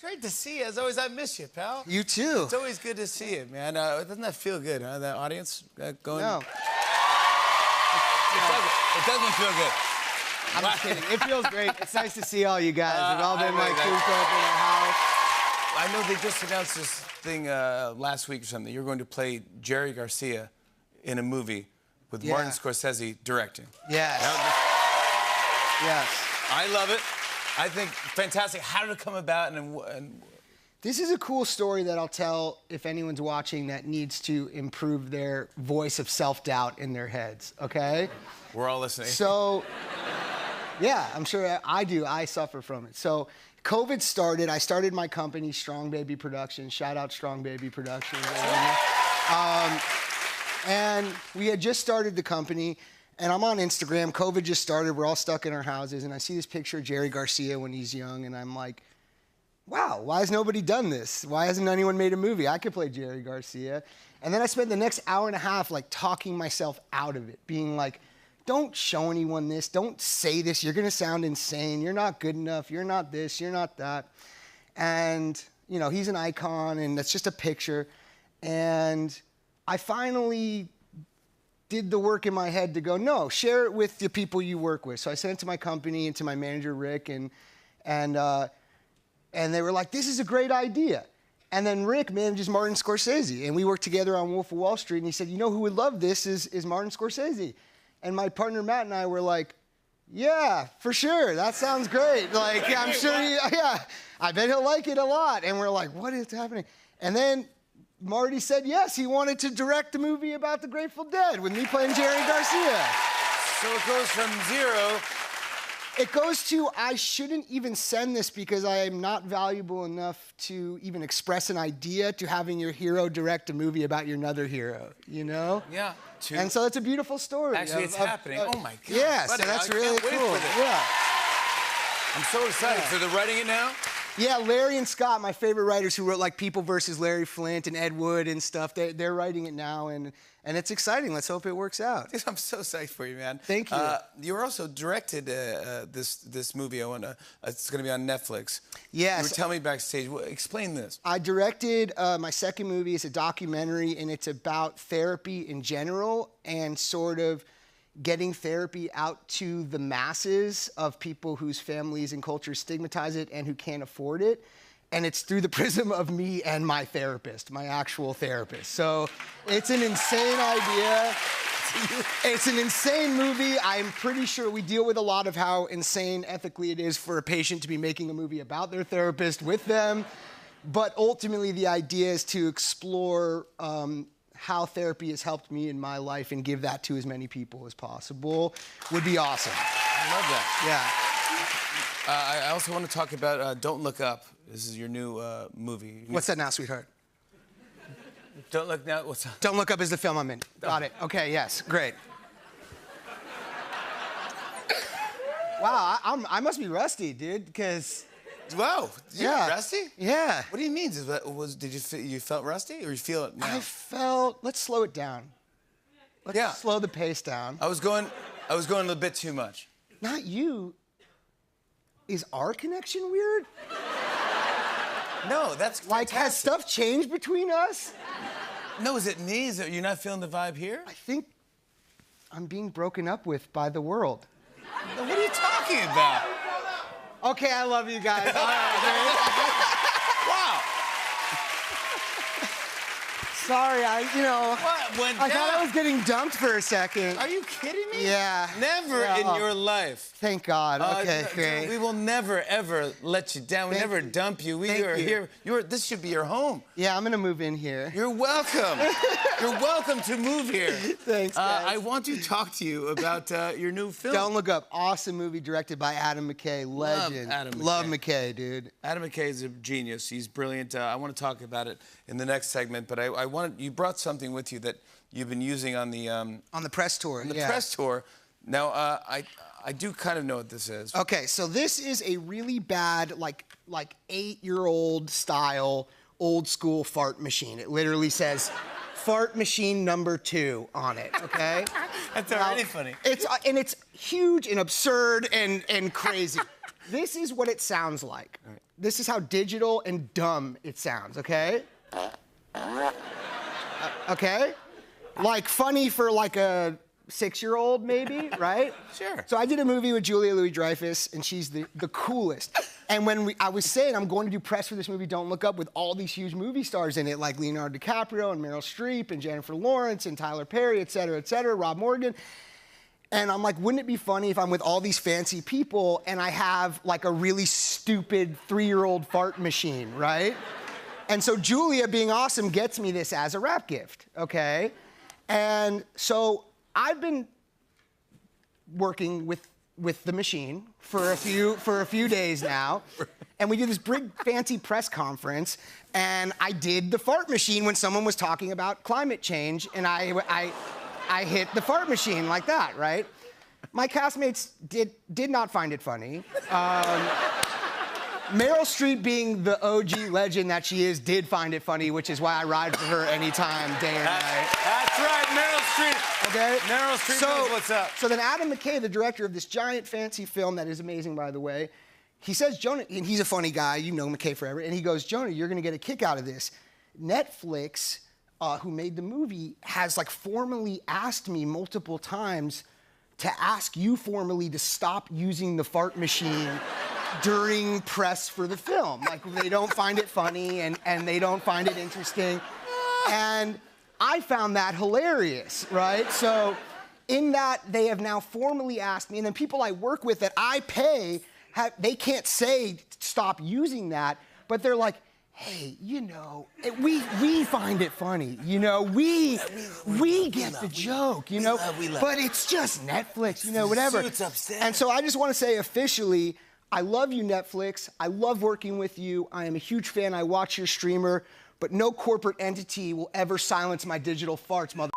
Great to see you. As always, I miss you, pal. You too. It's always good to see you, man. Doesn't that feel good, huh? That audience going. No. It doesn't feel good. I'm just kidding. It feels great. It's nice to see all you guys. We've all been like cooped up in our house. I know they just announced this thing last week or something. You're going to play Jerry Garcia in a movie with Martin Scorsese directing. Yes. Yes. I love it. I think fantastic. How did it come about? And This is a cool story that I'll tell if anyone's watching that needs to improve their voice of self-doubt in their heads, okay? We're all listening. So, yeah, I'm sure I do. I suffer from it. So, COVID started. I started my company, Strong Baby Productions. Shout out Strong Baby Productions. And we had just started the company. And I'm on Instagram. COVID just started. We're all stuck in our houses. And I see this picture of Jerry Garcia when he's young. And I'm like, wow, why has nobody done this? Why hasn't anyone made a movie? I could play Jerry Garcia. And then I spent the next hour and a half like talking myself out of it, being like, don't show anyone this. Don't say this. You're going to sound insane. You're not good enough. You're not this. You're not that. And, you know, he's an icon, and that's just a picture. And I finally did the work in my head to go, no, share it with the people you work with. So I sent it to my company and to my manager, Rick, and they were like, this is a great idea. And then Rick manages Martin Scorsese, and we worked together on Wolf of Wall Street, and he said, you know who would love this is Martin Scorsese. And my partner Matt and I were like, yeah, for sure, that sounds great. Like, I'm sure I bet he'll like it a lot. And we're like, what is happening? And then Marty said yes, he wanted to direct a movie about the Grateful Dead with me playing Jerry Garcia. So it goes from zero. It goes to, I shouldn't even send this because I am not valuable enough to even express an idea, to having your hero direct a movie about your another hero, you know? Yeah. And so it's a beautiful story. Actually, it's happening. Oh my God. Yeah, buddy, so that's I really can't wait cool. for this. Yeah. I'm so excited. Yeah. So they're writing it now? Yeah, Larry and Scott, my favorite writers who wrote like People versus Larry Flint and Ed Wood and stuff, they're writing it now, and it's exciting. Let's hope it works out. I'm so psyched for you, man. Thank you. You also directed this movie. It's going to be on Netflix. Yes. You were telling me backstage. Explain this. I directed my second movie. It's a documentary, and it's about therapy in general and sort of getting therapy out to the masses of people whose families and cultures stigmatize it and who can't afford it. And it's through the prism of me and my therapist, my actual therapist. So it's an insane idea. It's an insane movie. I'm pretty sure we deal with a lot of how insane ethically it is for a patient to be making a movie about their therapist with them. But ultimately, the idea is to explore how therapy has helped me in my life and give that to as many people as possible. Would be awesome. I love that. Yeah. I also want to talk about Don't Look Up. This is your new movie. What's that now, sweetheart? Don't Look Now. What's that? Don't Look Up is the film I'm in. Got it. Okay, yes, great. Wow, I must be rusty, dude, because... Wow, you're rusty? Yeah. What do you mean? Did you felt rusty, or you feel it now? Let's slow it down. Let's slow the pace down. I was going a little bit too much. Not you. Is our connection weird? No, that's like, fantastic. has stuff changed between us? No, is it me? You're not feeling the vibe here? I think I'm being broken up with by the world. What are you talking about? Okay, I love you guys. All right, wow. Sorry, I thought I was getting dumped for a second. Are you kidding me? Yeah. Never in your life. Thank God. Okay, great. We will never, ever let you down. We never dump you. We are here. This should be your home. Yeah, I'm going to move in here. You're welcome. You're welcome to move here. Thanks, guys. I want to talk to you about your new film. Don't Look Up. Awesome movie directed by Adam McKay. Legend. Love McKay, dude. Adam McKay is a genius. He's brilliant. I want to talk about it in the next segment, but you brought something with you that you've been using on the press tour. On the press tour. Now, I do kind of know what this is. Okay, so this is a really bad, like 8-year-old style, old school fart machine. It literally says fart machine number 2 on it, okay? That's already funny. It's huge and absurd and crazy. This is what it sounds like. this is how digital and dumb it sounds, okay? Okay? Like funny for like a 6-year-old maybe, right? Sure. So I did a movie with Julia Louis-Dreyfus, and she's the coolest. And when I was saying I'm going to do press for this movie, Don't Look Up, with all these huge movie stars in it, like Leonardo DiCaprio and Meryl Streep and Jennifer Lawrence and Tyler Perry, et cetera, Rob Morgan. And I'm like, wouldn't it be funny if I'm with all these fancy people and I have like a really stupid 3-year-old fart machine, right? And so Julia, being awesome, gets me this as a wrap gift, okay? And so I've been working with the machine for a few days now, and we did this big fancy press conference, and I did the fart machine when someone was talking about climate change, and I hit the fart machine like that, right? My castmates did not find it funny. Meryl Streep, being the OG legend that she is, did find it funny, which is why I ride for her anytime, day or night. That's right, Meryl Streep. Okay? Meryl Streep knows what's up. So then Adam McKay, the director of this giant fancy film that is amazing, by the way, he says, Jonah, and he's a funny guy, you know McKay forever, and he goes, Jonah, you're gonna get a kick out of this. Netflix, who made the movie, has like formally asked me multiple times to ask you formally to stop using the fart machine during press for the film. Like, they don't find it funny and they don't find it interesting. And I found that hilarious, right? So in that, they have now formally asked me, and then people I work with that I pay, they can't say stop using that, but they're like, hey, you know, we find it funny, you know, we get the joke, you know, but it's just Netflix, you know, whatever. And so I just want to say officially, I love you, Netflix. I love working with you. I am a huge fan. I watch your streamer, but no corporate entity will ever silence my digital farts, mother.